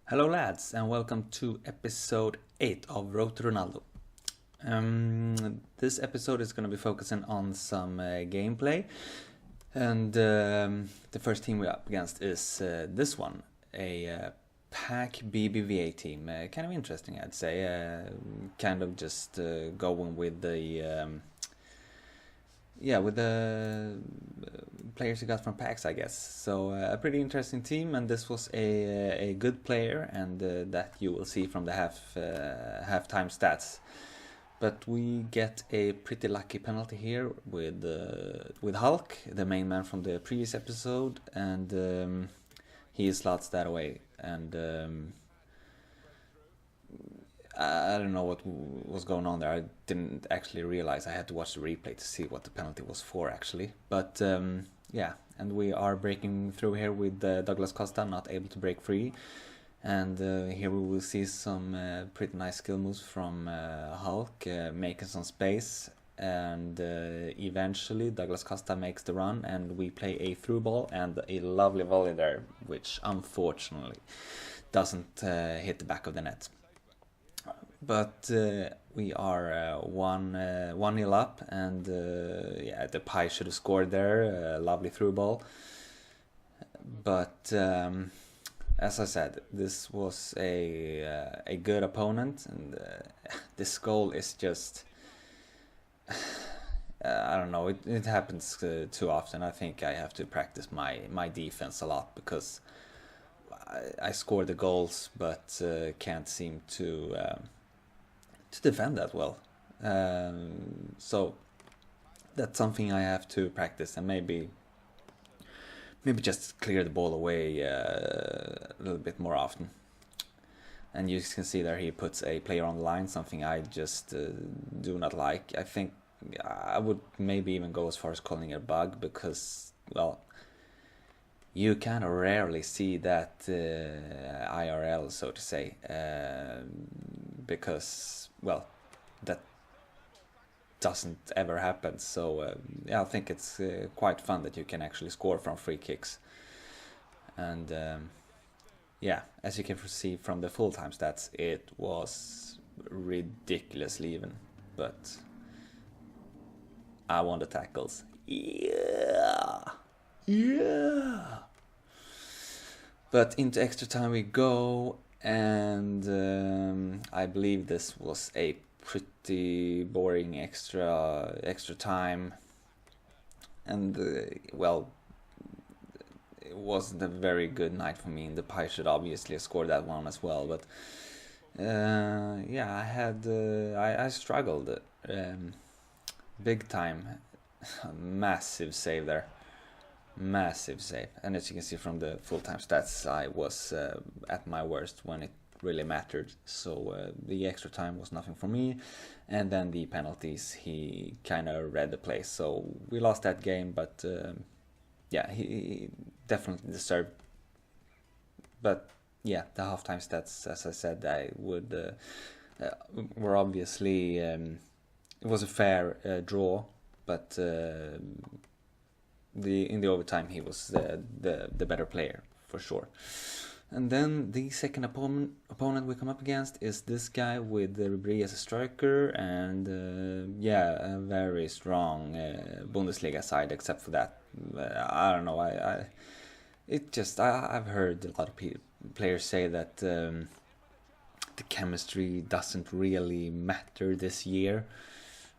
Hello lads and welcome to episode 8 of Road to Ronaldo. This episode is going to be focusing on some gameplay, and the first team we're up against is this one, a pack BBVA team. Kind of interesting, I'd say. Kind of just going with the players you got from packs, I guess. So a pretty interesting team, and this was a good player, and that you will see from the halftime stats. But we get a pretty lucky penalty here with Hulk, the main man from the previous episode, and he slots that away. And I don't know what was going on there. I didn't actually realize. I had to watch the replay to see what the penalty was for, actually. But yeah, and we are breaking through here with Douglas Costa not able to break free. And here we will see some pretty nice skill moves from Hulk, making some space. And eventually Douglas Costa makes the run, and we play a through ball and a lovely volley there, which unfortunately doesn't hit the back of the net. But we are 1-0 up, and yeah, the Pie should have scored there. Lovely through ball. But as I said, this was a good opponent, and this goal is just I don't know. It happens too often. I think I have to practice my defense a lot, because I score the goals, but can't seem to defend that well. So that's something I have to practice, and maybe just clear the ball away a little bit more often. And you can see there he puts a player on the line, something I just do not like. I think I would maybe even go as far as calling it a bug, because, well, you kind of rarely see that IRL, so to say, because, well, that doesn't ever happen. So yeah, I think it's quite fun that you can actually score from free kicks. And yeah, as you can see from the full-time stats, it was ridiculously even. But I won the tackles. Yeah! But into extra time we go, and I believe this was a pretty boring extra time, and well, it wasn't a very good night for me, and the Pie should obviously have scored that one as well. But yeah, I struggled big time. Massive save there. Massive save. And as you can see from the full-time stats, I was at my worst when it really mattered. So the extra time was nothing for me. And then the penalties, he kind of read the play. So we lost that game, but yeah, he definitely deserved. But yeah, the halftime stats, as I said, I would were obviously it was a fair draw, but in the overtime he was the better player for sure. And then the second opponent we come up against is this guy with Ribéry as a striker, and yeah, a very strong Bundesliga side. Except for that, I don't know. I've heard a lot of players say that the chemistry doesn't really matter this year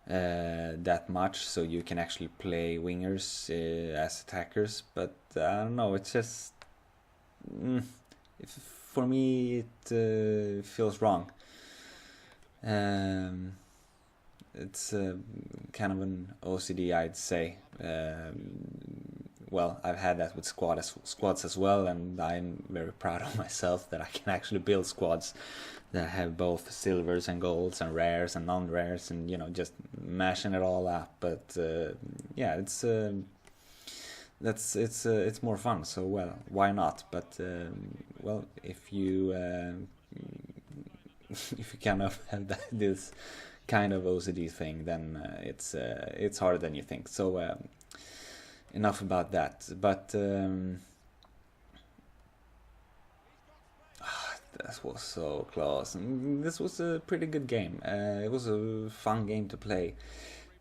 that much, so you can actually play wingers as attackers. But I don't know, it's just for me it feels wrong. It's kind of an OCD, I'd say. Well, I've had that with squads as well, and I'm very proud of myself that I can actually build squads that have both silvers and golds and rares and non-rares, and just mashing it all up. But yeah, it's more fun. So, well, why not? But well, if you if you kind of have this kind of OCD thing, then it's harder than you think. So enough about that. But That was so close. And this was a pretty good game. It was a fun game to play.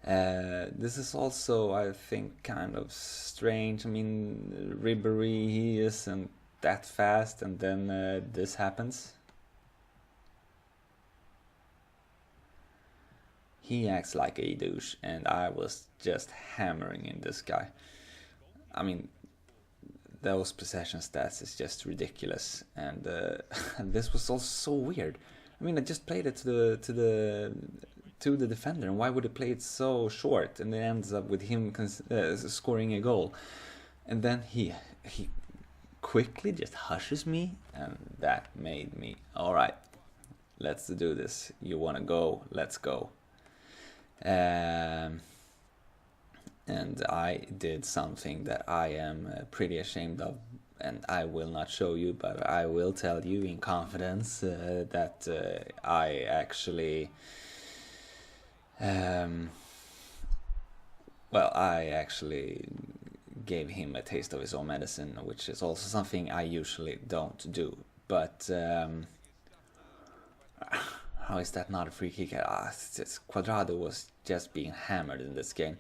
This is also, I think, kind of strange. I mean, Ribery, he isn't that fast, and then this happens. He acts like a douche, and I was just hammering in this guy. I mean, those possession stats is just ridiculous, and this was also so weird. I mean, I just played it to the defender, and why would he play it so short? And it ends up with him scoring a goal, and then he quickly just hushes me, and that made me all right. Let's do this. You wanna go? Let's go. And I did something that I am pretty ashamed of, and I will not show you, but I will tell you in confidence that I actually, I actually gave him a taste of his own medicine, which is also something I usually don't do. But how is that not a free kick? Cuadrado was just being hammered in this game.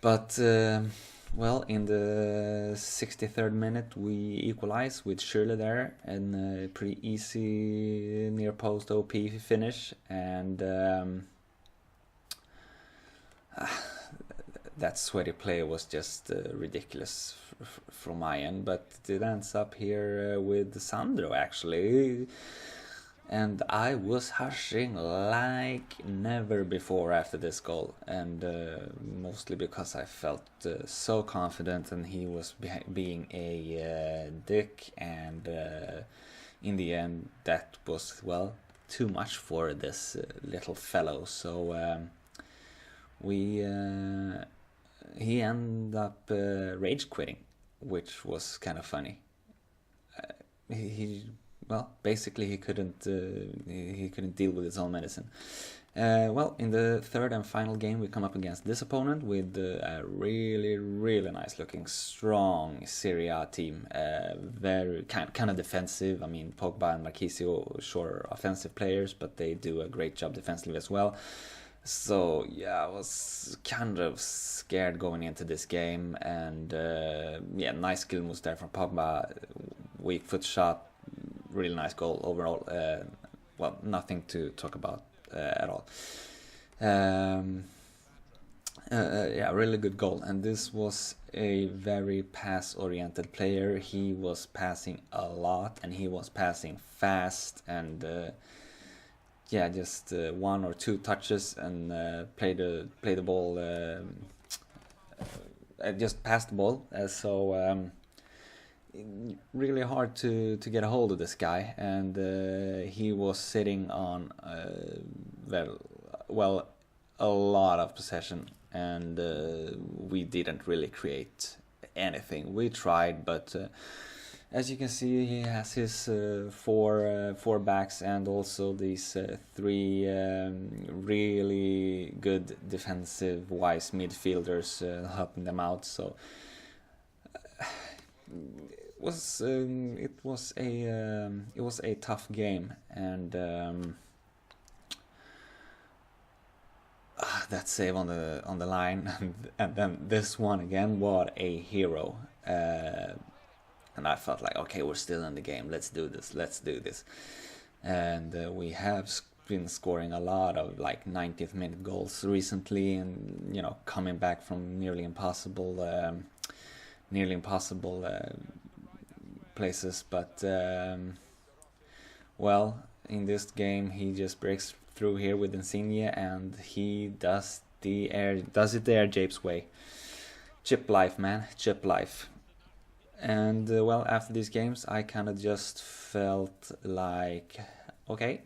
But, in the 63rd minute, we equalize with Schürrle there, and a pretty easy near post OP finish. And that sweaty play was just ridiculous from my end. But it ends up here with Sandro, actually. And I was hushing like never before after this goal, and mostly because I felt so confident, and he was being a dick, and in the end that was, too much for this little fellow. So he ended up rage quitting, which was kind of funny. Basically he couldn't deal with his own medicine. In the third and final game, we come up against this opponent with a really, really nice looking, strong Serie A team. Very kind of defensive. I mean, Pogba and Marchisio, sure, offensive players, but they do a great job defensively as well. So yeah, I was kind of scared going into this game, and nice skill moves there from Pogba. Weak foot shot. Really nice goal overall. Nothing to talk about at all. Really good goal. And this was a very pass-oriented player. He was passing a lot, and he was passing fast, and just one or two touches, and play the ball. Just pass the ball. Really hard to get a hold of this guy, and he was sitting on a lot of possession, and we didn't really create anything. We tried, but as you can see, he has his four backs, and also these three really good defensive wise midfielders helping them out. So it was a tough game, and that save on the line, and then this one again, what a hero. And I felt like, okay, we're still in the game, let's do this. And we have been scoring a lot of 90th minute goals recently, and coming back from nearly impossible places, but in this game he just breaks through here with Insigne, and he does it there Japes way. Chip life, man, chip life. And after these games I kind of just felt like, okay,